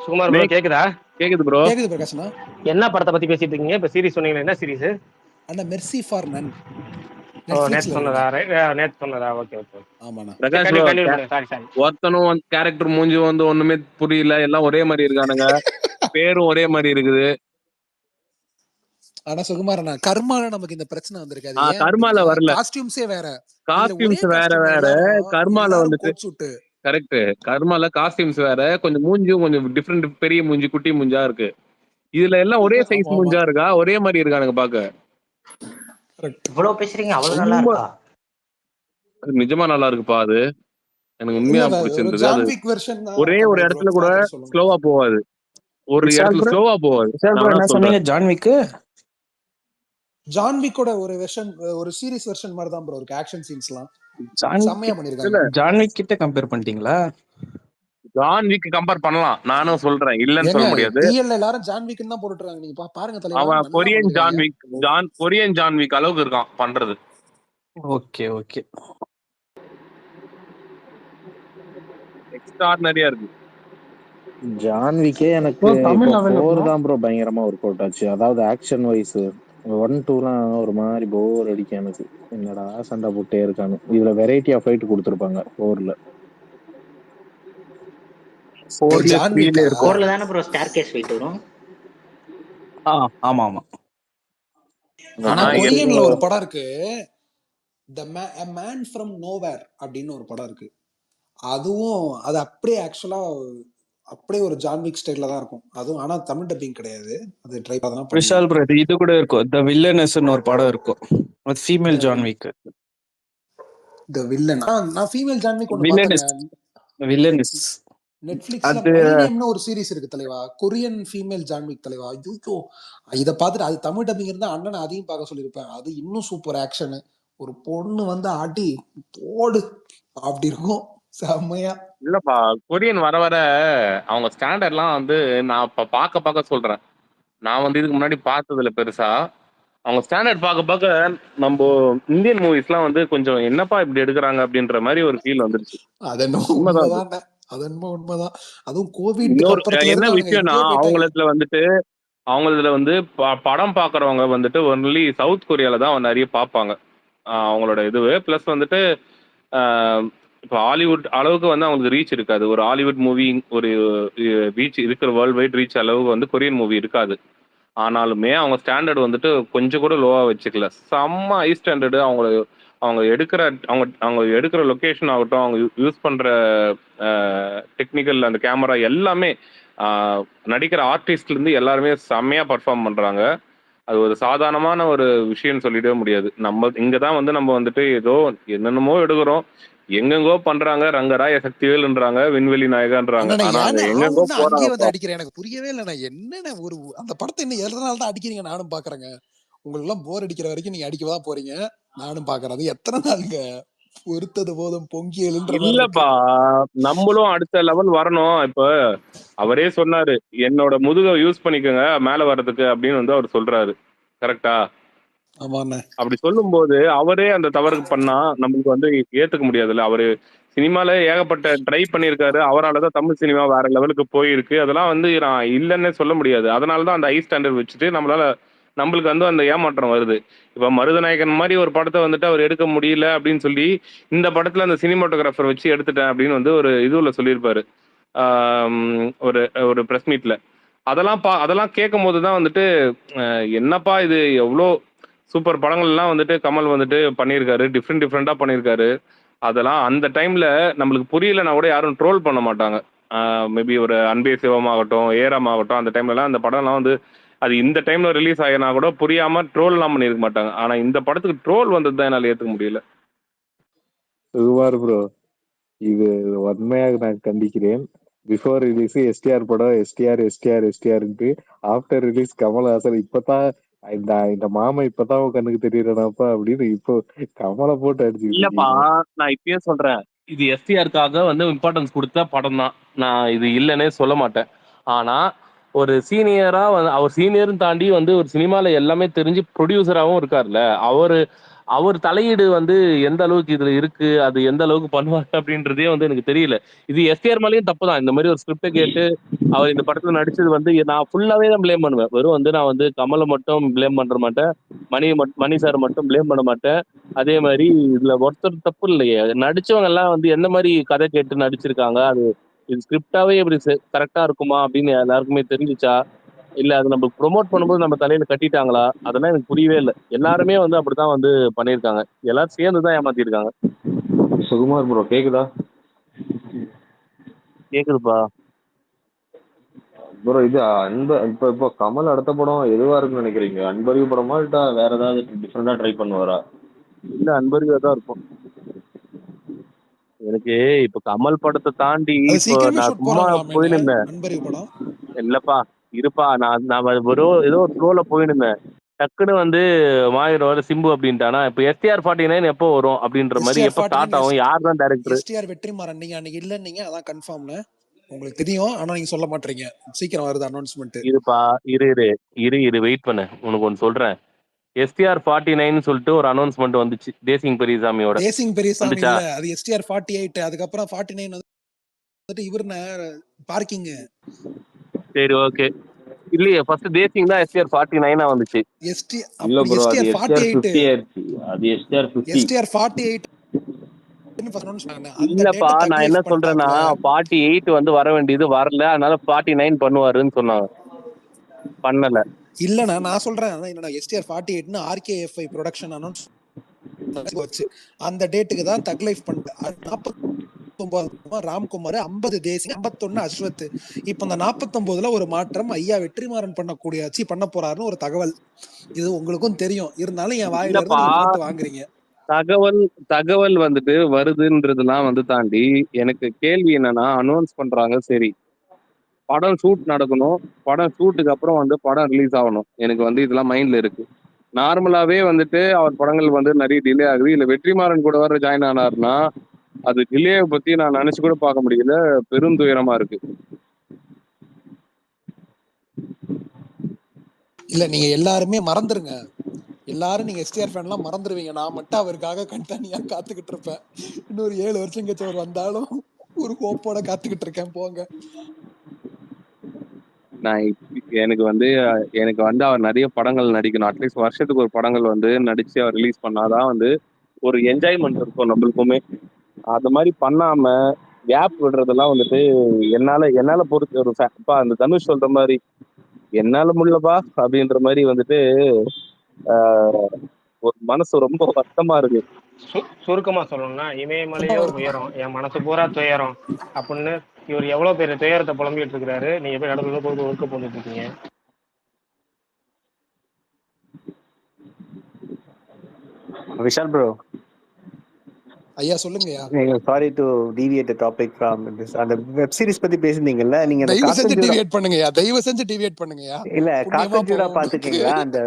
சுகுமார் ப்ரோ கேக்குதா? கேக்குது ப்ரோ. கேக்குது பிரகாஷ்னா. என்ன படத்தை பத்தி பேசிட்டு இருக்கீங்க? இப்ப சீரிஸ் சொன்னீங்க, என்ன சீரிஸ்? அண்ணா மெர்சி ஃபார் நன். நேத்து சொன்னதா? நேத்து சொன்னதா? Okay okay. ஆமாண்ணா. பிரகாஷ் ஒருத்தனும் கேரக்டர் மூஞ்சி வந்து ஒண்ணுமே புரியல, எல்லாம் ஒரே மாதிரி இருக்கானுங்க, பேரும் ஒரே மாதிரி இருக்குது. ஆனா சுகுமாரண்ணா கர்மால நமக்கு இந்த பிரச்சனை வந்திருக்காது. கர்மால வரல, காஸ்டியூம்ஸே வேற, காஸ்டியூம்ஸ் வேற வேற. கர்மால வந்துட்டு கரெக்ட், கர்மால காஸ்டியூம்ஸ் வேற, கொஞ்சம் மூஞ்சியும் கொஞ்சம் டிஃப்ரெண்ட், பெரிய மூஞ்சி குட்டி மூஞ்சா இருக்கு. இதுல எல்லாம் ஒரே சைஸ் மூஞ்சா இருக்கா, ஒரே மாதிரி இருக்கானுங்க பாக்க. இவ்வளவு பேசுறீங்க, அவ்வளவு நல்லா இருக்கா? நிஜமா நல்லா இருக்குப்பா. அது எனக்கு உண்மையா பிடிச்சிருந்தது. ஒரே ஒரு இடத்துல கூட ஸ்லோவா போவாது, ஒரு இடத்துல ஸ்லோவா போவாது. ஜான்விக்கோட ஒரு வெர்ஷன், ஒரு சீரிஸ் வெர்ஷன் மாதிரி தான் ப்ரோ இருக்கு. ஆக்ஷன் சீன்ஸ்லாம் செம்மையா பண்ணிருக்காங்க. ஜான்விக் கிட்ட கம்பேர் பண்ணிட்டீங்களா? ஜான்விக் கம்பேர் பண்ணலாம், நானும் சொல்றேன், இல்லன்னு ஏங்க சொல்ல முடியாது. டிஎல்ல எல்லாரும் ஜான்விக்னு தான் போட்டுறாங்க. நீங்க பாருங்க தலைவா, அவன் நல்லா கொரியன் பண்ணிருக்காங்க. கொரியன் ஜான்விக் அளவுக்கு இருக்கான் பண்றது. ஓகே ஓகே, எக்ஸ்ட்ரார்டினரியா இருக்கு. ஜான்விக்கே எனக்கு இப்போ 4 தான் ப்ரோ பயங்கரமா ஒர்க் அவுட் ஆச்சு. அதாவது ஆக்ஷன் வைஸ் 1 2லாம் ஒரு மாதிரி போர் அடிக்கும் எனக்கு. என்னடா சண்டை போட்டே இருக்கானு. இதுல வெரைட்டி ஆஃப் ஃபைட் கொடுத்துருப்பாங்க 4ல. 4ல ஜான்விக்கா 3ல இருக்கும். 4ல தானே ப்ரோ ஸ்டார் கேஸ் ஃபைட் வரும். ஆமா ஆமா. ஆனா கொரியன்ல ஒரு படம் இருக்கு, தி மேன் ஃப்ரம் நோவேர் அப்படின்னு ஒரு படம் இருக்கு. அதுவும் அது அப்படியே ஆக்சுவலா அப்படியே ஒரு ஜான்விக் ஸ்டைல்ல தான் இருக்கும் அதுவும். ஆனா தமிழ் டப்பிங் கிடையாது. அது ட்ரை பண்ணா விஷால் ப்ரோ, இது கூட இருக்கும், தி வில்லனஸ்னு ஒரு படம் இருக்கும், அது ஃபீமேல் ஜான்விக். தி வில்லன், நான் ஃபீமேல் ஜான்விக் ஒன்னு பார்த்தேன். வில்லனஸ் நெட்ஃபிளிக்ஸ்ல மை நேம்னு ஒரு சீரிஸ் இருக்கு தலைவா, கொரியன் ஃபீமேல் ஜான்விக் தலைவா. ஐயோ, இத பார்த்துட்டு அது தமிழ் டப்பிங் இருந்தா அண்ணன் அதையும் பார்க்க சொல்லியிருப்பேன். அது இன்னும் சூப்பர் ஆக்ஷன். ஒரு பொண்ணு வந்து ஆட்டி போடு அப்படி இருக்கும், செம்மையா. இல்லப்பா, கொரியன் வர வர அவங்க ஸ்டாண்டர்ட்லாம் வந்து நான் இப்ப பார்க்க சொல்றேன். நான் வந்து இதுக்கு முன்னாடி பார்த்ததுல பெருசா அவங்க ஸ்டாண்டர்ட் பார்க்க நம்ம இந்தியன் மூவிஸ்லாம் வந்து கொஞ்சம் என்னப்பா இப்படி எடுக்கிறாங்க அப்படின்ற மாதிரி ஒரு ஃபீல் வந்துருச்சு. உண்மைதான். அதுவும் கோவிட் என்ன விஷயம்னா அவங்களதுல வந்து படம் பாக்குறவங்க வந்துட்டு ஒன்லி சவுத் கொரியால தான் நிறைய பார்ப்பாங்க அவங்களோட இதுவே. பிளஸ் வந்துட்டு இப்போ ஹாலிவுட் அளவுக்கு வந்து அவங்களுக்கு ரீச் இருக்காது. ஒரு ஹாலிவுட் மூவி ஒரு ரீச் இருக்கிற வேர்ல்டு வைட் ரீச் அளவுக்கு வந்து கொரியன் மூவி இருக்காது. ஆனாலுமே அவங்க ஸ்டாண்டர்ட் வந்துட்டு கொஞ்சம் கூட லோவா வச்சுக்கல, செம்ம ஹை ஸ்டாண்டர்டு. அவங்க எடுக்கிற லொக்கேஷன் ஆகட்டும், அவங்க யூஸ் பண்ற டெக்னிக்கல் அந்த கேமரா எல்லாமே, நடிக்கிற ஆர்டிஸ்ட்ல இருந்து எல்லாருமே செம்மையா பர்ஃபார்ம் பண்றாங்க. அது ஒரு சாதாரணமான ஒரு விஷயம்னு சொல்லிடவே முடியாது. நம்ம இங்கதான் வந்து நம்ம வந்துட்டு ஏதோ என்னென்னமோ எடுக்கிறோம், எங்கெங்கோ பண்றாங்க, ரங்கராய சக்திவேல்ன்றாங்க, விண்வெளி நாயகான்றாங்க. ஆனா எங்கெங்கோ போறாங்க. அடிக்கிறேன், எனக்கு புரியவே இல்லை. என்னென்ன ஒரு அந்த படத்தை என்ன எதனால தான் அடிக்கிறீங்க நானும் பாக்குறேங்க. உங்களுக்கு எல்லாம் போர் அடிக்கிற வரைக்கும் நீங்க அடிக்கதான் போறீங்க, நானும் பாக்குறது. எத்தனை நாளுங்க பொறுத்தது போதும் பொங்கி எழுன்ற. இல்லப்பா, நம்மளும் அடுத்த லெவல் வரணும். இப்ப அவரே சொன்னாரு, என்னோட முதுகை யூஸ் பண்ணிக்கோங்க மேல வர்றதுக்கு அப்படின்னு வந்து அவர் சொல்றாரு. கரெக்டா? அப்படி சொல்லும் போது அவரே அந்த தவறுக்கு பண்ணா நம்மளுக்கு வந்து ஏத்துக்க முடியாதுல்ல. அவரு சினிமால ஏகப்பட்ட ட்ரை பண்ணியிருக்காரு, அவரால்தான் தமிழ் சினிமா வேற லெவலுக்கு போயிருக்கு. அதெல்லாம் வந்து நான் இல்லைன்னே சொல்ல முடியாது. அதனாலதான் அந்த ஹை ஸ்டாண்டர்ட் வச்சுட்டு நம்மளுக்கு வந்து அந்த ஏமாற்றம் வருது. இப்ப மருதநாயகன் மாதிரி ஒரு படத்தை வந்துட்டு அவர் எடுக்க முடியல அப்படின்னு சொல்லி இந்த படத்துல அந்த சினிமாட்டோகிராஃபர் வச்சு எடுத்துட்டேன் அப்படின்னு வந்து ஒரு இதுல சொல்லியிருப்பாரு, ஒரு ஒரு பிரஸ் மீட்ல. அதெல்லாம் கேட்கும் போதுதான் வந்துட்டு என்னப்பா இது, எவ்வளோ சூப்பர் படங்கள் எல்லாம் வந்துட்டு கமல் வந்துட்டு பண்ணியிருக்காரு, டிஃப்ரெண்டா பண்ணியிருக்காரு. அதெல்லாம் அந்த டைம்ல நம்மளுக்கு புரியலன்னா கூட யாரும் ட்ரோல் பண்ண மாட்டாங்க. மேபி ஒரு அன்பே சிவமாகட்டும், ஏராம் ஆகட்டும், அந்த டைம்ல எல்லாம் அந்த படம்லாம் வந்து அது இந்த டைம்ல ரிலீஸ் ஆகினா கூட புரியாம ட்ரோல்லாம் பண்ணியிருக்க மாட்டாங்க. ஆனா இந்த படத்துக்கு ட்ரோல் வந்தது தான் என்னால ஏத்துக்க முடியல. சுகுமார் ப்ரோ, இது உண்மையாக நான் கண்டிக்கிறேன். பிஃபோர் ரிலீஸ் எஸ்டிஆர் படம் எஸ்டிஆர் ஆஃப்டர் ரிலீஸ் கமல்ஹாசன் இப்பதான் இந்த மாமா இப்பதான் கண்ணுக்கு தெரியறனாப்பா அப்படின்னு இப்போ கமலை போட்டு அடிச்சு. இல்லப்பா, நான் இப்பயே சொல்றேன், இது எஸ்டிஆருக்காக வந்து இம்பார்ட்டன்ஸ் கொடுத்த படம் தான், நான் இது இல்லைன்னே சொல்ல மாட்டேன். ஆனா ஒரு சீனியரா அவர் சீனியர்னு தாண்டி வந்து ஒரு சினிமால எல்லாமே தெரிஞ்சு ப்ரொடியூசராகவும் இருக்காருல்ல, அவர் தலையீடு வந்து எந்த அளவுக்கு இதுல இருக்கு, அது எந்த அளவுக்கு பண்ணுவாங்க அப்படின்றதே வந்து எனக்கு தெரியல. இது எஸ்டிஆர் மேலேயும் தப்பு தான். இந்த மாதிரி ஒரு ஸ்கிரிப்டை கேட்டு அவர் இந்த படத்துல நடிச்சது வந்து நான் ஃபுல்லாவே தான் பிளேம் பண்ணுவேன். வெறும் வந்து நான் வந்து கமலை மட்டும் பிளேம் பண்ண மாட்டேன், மணி சார் மட்டும் பிளேம் பண்ண மாட்டேன். அதே மாதிரி இதுல ஒருத்தர் தப்பு இல்லையே, நடிச்சவங்க எல்லாம் வந்து எந்த மாதிரி கதை கேட்டு நடிச்சிருக்காங்க, அது இது ஸ்கிரிப்டாவே இப்படி கரெக்டா இருக்குமா அப்படின்னு எல்லாருக்குமே தெரிஞ்சுச்சா, இல்ல அது நம்ம ப்ரொமோட் பண்ணும்போது நம்ம தலையில கட்டிட்டாங்களா, அதெல்லாம் எனக்கு புரியவே இல்லை. எல்லாருமே வந்து அப்படித்தான் வந்து பண்ணியிருக்காங்க, எல்லாரும் சேர்ந்துதான் ஏமாத்திருக்காங்க. சுகுமார் ப்ரோ கேக்குதா? கேக்குதுப்பா ப்ரோ. இது இப்போ கமல் அடுத்த படம் எதுவா இருக்குன்னு நினைக்கிறீங்க? அன்பறிவு படமா இல்ல வேற ஏதாவது டிஃப்ரெண்டா ட்ரை பண்ணுவாரா? இல்ல, அன்பறிவா தான் இருக்கும் எனக்கு. இப்ப கமல் படத்தை தாண்டி இப்போ நான் சும்மா போயிருந்தேன். இல்லப்பா இருப்பா, நான் ஏதோ ஒரு த்ரோல போயிருந்தேன். டக்குன்னு வந்து மாவீரன் சிம்பு அப்படின்ட்டானா, இப்ப STR49 எப்போ வரும் அப்படின்ற மாதிரி, எப்ப ஸ்டார்ட் ஆகும், யார் தான் டைரக்டர்? STR வெற்றிமாறன் நீங்க அன்னைக்கு இல்லன்னீங்க, அதான் கன்ஃபார்ம்னு உங்களுக்கு தெரியும், ஆனா நீங்க சொல்ல மாட்டீங்க. சீக்கிரம் வருது அனௌன்ஸ்மெண்ட். இருப்பா, இரு வெயிட் பண்ணு, உனக்கு ஒன்னு சொல்றேன். STR49 சொல்லிட்டு ஒரு அனௌன்ஸ்மெண்ட் வந்துச்சு தேசிங் பெரியசாமியோட. தேசிங் பெரியசாமி இல்ல, அது STR48. அதுக்கப்புறம் 49 வந்துட்டு இவருன பார்க்கிங். சரி ஓகே. இல்லையே, ஃபர்ஸ்ட் தேசிங் தான் STR49 வந்துச்சு. இல்ல ப்ரோ, அது STR50 ஆயிருச்சு. அது STR50. STR48 இல்லப்பா, நான் என்ன சொல்றேன்னா 48 வந்து வர வேண்டியது வரல, அதனால 49 பண்ணுவாருன்னு சொன்னாங்க. பண்ணல. இல்லண்ணா, நான் சொல்றேன் என்னன்னா STR48 RKFI ப்ரொடக்ஷன் அனௌன்ஸ் வச்சு அந்த டேட்டுக்கு தான் தக் லைஃப் பண்ணிட்டு 49 ராம்குமார், 50 தேசிங், 51 அஸ்வத். இப்ப இந்த 49ல ஒரு மாற்றம் ஐயா வெற்றிமாறன் பண்ண போறாருன்னு ஒரு தகவல். இது உங்களுக்கும் தெரியும், இருந்தாலும் என் வாயில இருந்து நீங்க போட்டு வாங்குறீங்க. தகவல் வந்துட்டு வருதுன்றதுலாம் வந்து தாண்டி எனக்கு கேள்வி என்னன்னா, அனௌன்ஸ் பண்றாங்க சரி, படம் ஷூட் நடக்கணும், படம் ஷூட்டுக்கு அப்புறம் வந்து படம் ரிலீஸ் ஆகணும். எனக்கு வந்து இதெல்லாம் மைண்ட்ல இருக்கு. நார்மலாவே வந்துட்டு அவர் படங்கள் வந்து நிறைய டிலே ஆகுது. இல்ல வெற்றிமாறன் கூட வர ஜாயின் ஆனாருன்னா அது டிலே பத்தி நான் நினைச்சு கூட பார்க்க முடியல. பெரும் துயரமா இருக்கு. இல்ல, நீங்க எல்லாருமே மறந்துருங்க. எல்லாரும் நீங்க STR ஃபேன்லாம் மறந்துடுவீங்க. நான் மட்டும் அவருக்காக கண்டனியா காத்துக்கிட்டு இருப்பேன். இன்னொரு 7 வருஷம் கழிச்சு அவர் வந்தாலும் ஒரு ஹோப்போட காத்துக்கிட்டு இருக்கேன். போங்க. நான் எனக்கு வந்து அவர் நிறைய படங்கள் நடிக்கணும். அட்லீஸ்ட் வருஷத்துக்கு ஒரு படங்கள் வந்து நடிச்சு அவர் ரிலீஸ் பண்ணாதான் வந்து ஒரு என்ஜாய்மெண்ட் இருக்கும் நம்மளுக்குமே. அது மாதிரி பண்ணாம கேப் விடுறதெல்லாம் வந்துட்டு என்னால பொறுத்து ஒரு அந்த தனுஷ் சொல்ற மாதிரி என்னால முடியலப்பா அப்படின்ற மாதிரி வந்துட்டு ஒரு மனசு ரொம்ப வருத்தமா இருக்கு. சுருக்கமா சொல்லணும்னா, இமயமலையோ உயரம், என் மனசு பூரா துயரம் அப்படின்னு இவர் எவ்வளவு பேர் துயரத்தை புலம்பிட்டு இருக்கிறாரு. நீங்க போய் நடந்து போது ஒர்க்க போட்டுட்டு இருக்கீங்க. விஷால் ப்ரோ, ஐயா சொல்லுங்கயா. Sorry to deviate topic from this. அந்த வெப் சீரிஸ் பத்தி பேசினீங்கல்ல, நீங்க அந்த தயவு செஞ்சு டிவியேட் பண்ணுங்கயா. இல்ல காக்கன்ஜூரா பாத்துக்கீங்களா? அந்த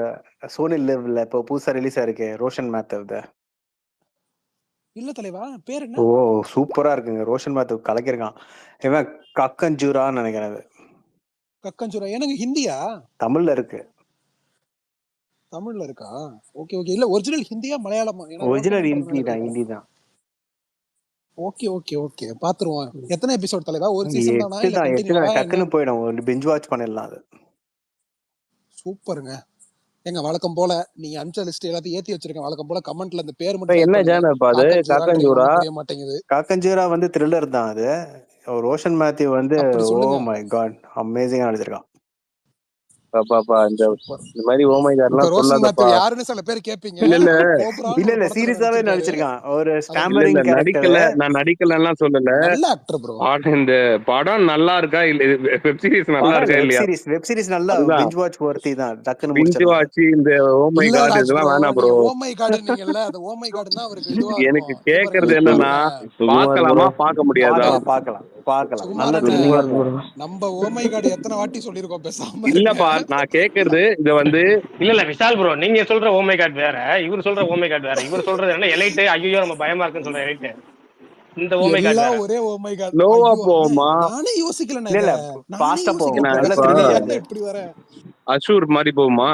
சோனி லிவ்ல இப்போ புதுசா ரிலீஸ் ஆயிருக்கு, ரோஷன் மேத்தவ். இல்ல தலைவா, பேர் என்ன? ஓ சூப்பரா இருக்குங்க, ரோஷன் மேத்தவ் கலக்கிருக்கான். இவன் கக்கன்ஜூரான்னு நினைக்கிறேன். கக்கன்ஜூரா எனக்கு ஹிந்தியா? தமிழ்ல இருக்கு. தமிழ்ல இருக்கா? Okay okay. இல்ல ஒரிஜினல் ஹிந்தியா மலையாளமா? ஒரிஜினல் ஹிந்தி தான். ஓகே ஓகே ஓகே, பாத்துருவோம். எத்தனை எபிசோட் தலைவா? ஒரு சீசன் தானா இல்ல கண்டினியூவா? டக்குன்னு போய்டும், ஒரு பிஞ்ச் வாட்ச் பண்ணிடலாம். அது சூப்பருங்க. எங்க வழக்கம் போல நீங்க அனுப்பிச்ச லிஸ்ட் எல்லாத்தையும் ஏத்தி வச்சிருக்கேன். வழக்கம் போல கமெண்ட்ல அந்த பேர் மட்டும் என்ன ஜானர் பாது? காக்கன்ஜூரா புரிய மாட்டேங்குது. காக்கன்ஜூரா வந்து த்ரில்லர் தான். அது ரோஷன் மேத்யூ வந்து ஓ மை காட் அமேசிங்கா நடிச்சிருக்கான். பாப்பா இந்த மாதிரி ஓ மை காட்லாம் சொல்லாதப்பா. யாருன்னு சில பேர் கேப்பீங்க. இல்ல சீரியஸாவே நடிச்சிருக்கான். ஒரு ஸ்டாமரிங் கேரக்டர். நான் நடிக்கலன்னா சொல்லல. நல்ல ஆக்டர் ப்ரோ. இந்த படம் நல்லா இருக்கா இல்ல வெப் சீரிஸ் நல்லா இருக்கா இல்லையா? வெப் சீரிஸ் நல்லா பிஞ்ச் வாட்ச் வர்த்தி தான். டக்குன்னு பிஞ்ச் வாட்ச் இந்த ஓ மை காட் இதெல்லாம் வேணாம் ப்ரோ. ஓ மை காட் நீங்கல்ல, அது ஓ மை காட் தான் அவருக்கு இதுவா இருக்கும். எனக்கு கேக்குறது என்னன்னா, பார்க்கலாமா பார்க்க முடியாதா? பார்க்கலாம். நம்ம ஓ மை காட் எத்தனை வாட்டி சொல்லிருக்கோம் பேசாம. இல்லப்பா நான் கேக்குறது இது வந்து இல்ல விஷால் ப்ரோ, நீங்க சொல்ற ஓ மை காட் வேற, இவர் சொல்ற ஓ மை காட் வேற. இவர் சொல்றது என்ன எலைட், ஐயோ நம்ம பயமா இருக்குன்னு சொல்ற எலைட். இந்த ஓ மை காட் வேற. ஒரே ஓ மை காட் லோவா போமா. நானே யோசிக்கல. இல்ல ஃபாஸ்டா போகும். இப்படி வர அஷூர் மாதிரி போகுமா?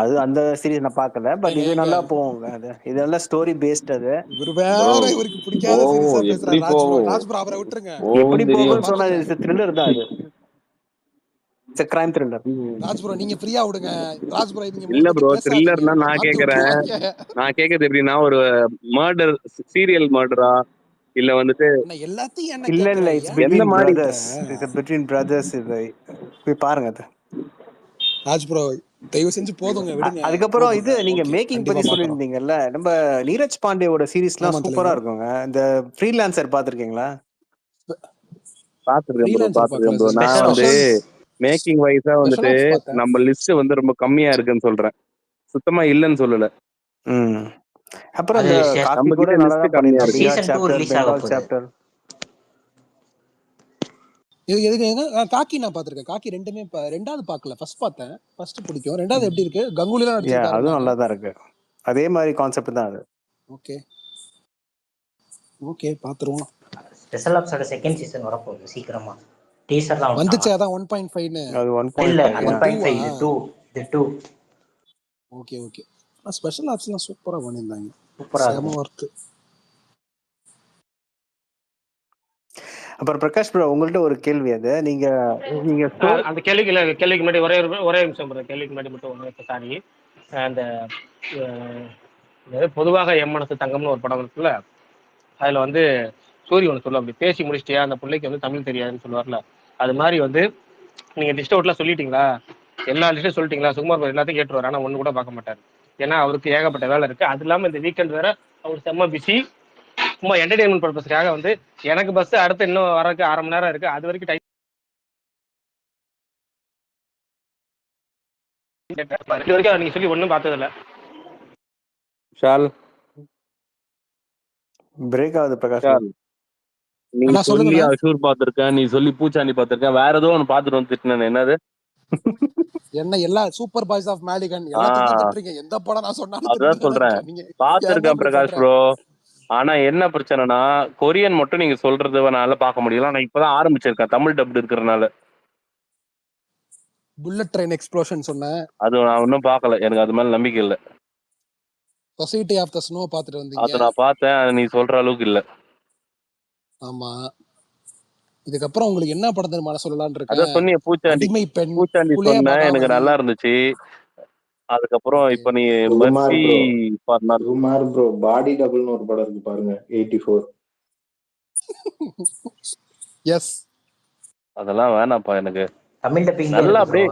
அது அந்த சீரிஸ் நான் பார்க்கல, பட் இது நல்லா போகுங்க. அது இது நல்ல ஸ்டோரி பேஸ்ட். அது இவர் வேற இவருக்கு பிடிக்காத சீரிஸா பேசுறாரு. ராஜ் ப்ரோ அவரை விட்டுருங்க. எப்படி போகும்னு சொன்னா இது த்ரில்லர் தான். அது it's a crime thriller. Raj bro நீங்க ஃப்ரீயா விடுங்க. ராஜ் ப்ரோ நீங்க இல்ல ப்ரோ, த்ரில்லர்னா நான் கேக்குறது எப்படின்னா, ஒரு மர்டர் சீரியல் மர்டரா இல்ல வந்துட்டு எல்லாத்தையும் இல்ல it's between brothers. It's between brothers. இது போய் பாருங்க. அது ராஜ் ப்ரோ தயவு செஞ்சு போதுங்க, விடுங்க. அதுக்கப்புறம் இது நீங்க மேக்கிங் பத்தி சொல்லிருந்தீங்கல்ல, நம்ம நீரஜ் பாண்டேயோட சீரிஸ்லாம் சூப்பரா இருக்குங்க. இந்த ஃப்ரீலான்சர் பாத்துருக்கீங்களா? பாத்துருக்கேன் ப்ரோ. நான் வந்து மேக்கிங் வைஸா வந்துட்டு நம்ம லிஸ்ட் வந்து ரொம்ப கம்மியா இருக்குன்னு சொல்றேன், சுத்தமா இல்லன்னு சொல்லல. அப்புறம் அந்த காப்பி கூட நல்லா பண்ணிருக்காங்க. சீசன் 2 ரிலீஸ் ஆக போகுது. சாப்டர் இது எதுக்கு காக்கி நான் பாத்திருக்கேன். காக்கி ரெண்டுமே ரெண்டாவது பார்க்கல, ஃபர்ஸ்ட் பார்த்தேன். ஃபர்ஸ்ட் பிடிக்கும். ரெண்டாவது எப்படி இருக்கு? கங்குலி தான் நடிச்சிருக்காரு. அதுவும் நல்லா தான் இருக்கு. அதே மாதிரி கான்செப்ட் தான் அது. ஓகே ஓகே பாத்துருவோம். ஸ்பெஷல் ஆப்ஸோட செகண்ட் சீசன் வரப்போகுது சீக்கிரமா. டீசர்லாம் வந்துச்சு. அதான் 1.5 அது இல்ல 1.5 1.5 இது 2. Okay okay. ஸ்பெஷல் ஆப்ஸ்லாம் சூப்பரா பண்ணிருந்தாங்க. சூப்பரா செம இருக்கும். ஒர்த். அப்புறம் பிரகாஷ் ப்ரோ, உங்கள்ட்ட ஒரு கேள்வி. அது நீங்க அந்த கேள்விக்கு முன்னாடி ஒரே நிமிஷம் bro. கேள்விக்கு முன்னாடி மட்டும் ஒன்று சாரி. அந்த பொதுவாக எம் மனசு தங்கம்னு ஒரு படம் இருக்குல்ல, அதுல வந்து சூரிய ஒன்று சொல்லுவோம், அப்படி பேசி முடிச்சிட்டியா அந்த பிள்ளைக்கு வந்து தமிழ் தெரியாதுன்னு சொல்லுவார்ல, அது மாதிரி வந்து நீங்க லிஸ்ட் அவுட்லாம் சொல்லிட்டீங்களா, எல்லா லிஸ்ட்டும் சொல்லிட்டீங்களா, சுகுமார் எல்லாத்தையும் கேட்டுருவாரு, ஆனா ஒண்ணு கூட பார்க்க மாட்டாரு. ஏன்னா அவருக்கு ஏகப்பட்ட வேலை இருக்கு. அது இல்லாம இந்த வீக்கெண்ட் வேற அவர் செம்ம பிஸி. சும்மா என்டர்டைன்மெண்ட் பர்பஸ்க்காக வந்து எனக்கு பஸ் அடுத்து இன்னும் வரக்கு 1/2 மணி நேரம் இருக்கு, அது வரைக்கும் டைம் இது வரைக்கும் நீங்க சொல்லி ஒன்றும் பார்த்தது இல்லை. ஷால் பிரேக் ஆகுது பிரகாஷ். ஷால் நீ சொல்லி அஷூர் பாத்திருக்கேன், நீ சொல்லி பூச்சாண்டி பாத்திருக்கேன், வேற ஏதோ ஒன்னு பாத்துட்டு வந்து திட்டினேன். என்னது என்ன எல்லா சூப்பர் பாய்ஸ் ஆஃப் மேலிகன் எல்லாத்தையும் திட்டுறீங்க. எந்த படம் நான் சொன்னாலும் அதான் சொல்றேன், பாத்துருக்கேன் பிரகாஷ் ப்ரோ. ஆனா என்ன பிரச்சனைனா கொரியன் மட்டும் நீங்க சொல்றதுனால பார்க்க முடியல. ஆனா இப்பதான் ஆரம்பிச்சிருக்கேன் தமிழ் டப்டு இருக்கிறதுனால. புல்லட் ட்ரெயின் எக்ஸ்ப்ளோஷன் சொன்னேன், அது நான் இன்னும் பார்க்கல, எனக்கு அது மேல நம்பிக்கை இல்ல. சொசைட்டி ஆஃப் த ஸ்னோ பாத்துட்டு வந்தீங்க. அது நான் பார்த்தேன், நீ சொல்ற அளவுக்கு இல்ல. ஆமா. இதுக்கப்புறம் உங்களுக்கு என்ன படம் தெரியுமா சொல்லலாம்னு இருக்கேன். அதான் சொன்னீங்க பூச்சாண்டி. அடிமை பெண், பூச்சாண்டி சொன்னேன், எனக்கு நல்லா இருந்துச்சு. அதுக்கப்புறம் இப்ப நீ மெர்சி சுகுமார் ப்ரோ பாடி டபுள்னு ஒரு படம் இருக்கு பாருங்க, 84. எஸ், அதெல்லாம் வேணாம்ப்பா எனக்கு. தமிழ் டப்பிங் நல்லா அப்படியே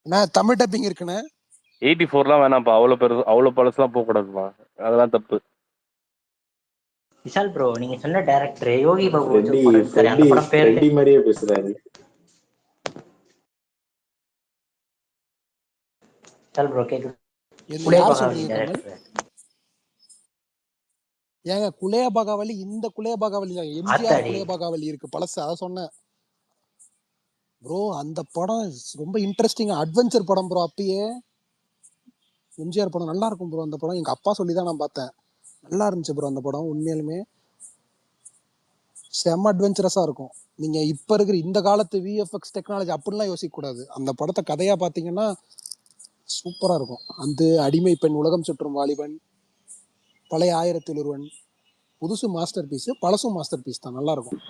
நான் தமிழ் டப்பிங் இருக்குன்னு 84லாம் வேணாம்ப்பா, அவ்வளவு பழசுலாம் போக கூடாதுப்பா, அதெல்லாம் தப்பு. விஷால் ப்ரோ, நீங்க சொன்ன டைரக்டர் யோகி பாபு ஃப்ரெட்டி மாதிரியே பேசுறாரு. விஷால் ப்ரோ கேக்குது. ஏங்க குலேய பாகாவலி, இந்த குலேய பாகாவலி எம்ஜிஆர் குலேய பாகாவலி இருக்கு பழசு, அத சொன்னேன் ப்ரோ. அந்த படம் ரொம்ப இன்ட்ரெஸ்டிங் அட்வென்ச்சர் படம் ப்ரோ. அப்பயே எம்ஜிஆர் படம் நல்லா இருக்கும் ப்ரோ. அந்த படம் எங்க அப்பா சொல்லிதான் நான் பார்த்தேன். நல்லா இருந்துச்சு ப்ரோ அந்த படம். உண்மையிலுமே செம்ம அட்வென்ச்சரஸா இருக்கும். நீங்க இப்ப இருக்கிற இந்த காலத்து விஎஃப்எக்ஸ் டெக்னாலஜி அப்படிலாம் யோசிக்க கூடாது. அந்த படத்தை கதையா பாத்தீங்கன்னா சூப்பரா இருக்கும். அந்த அடிமை பெண், உலகம் சுற்றும் வாலிபன், பழைய 1001, புதுசு மாஸ்டர் பீஸ், பழசும் மாஸ்டர் பீஸ் தான், நல்லா இருக்கும்.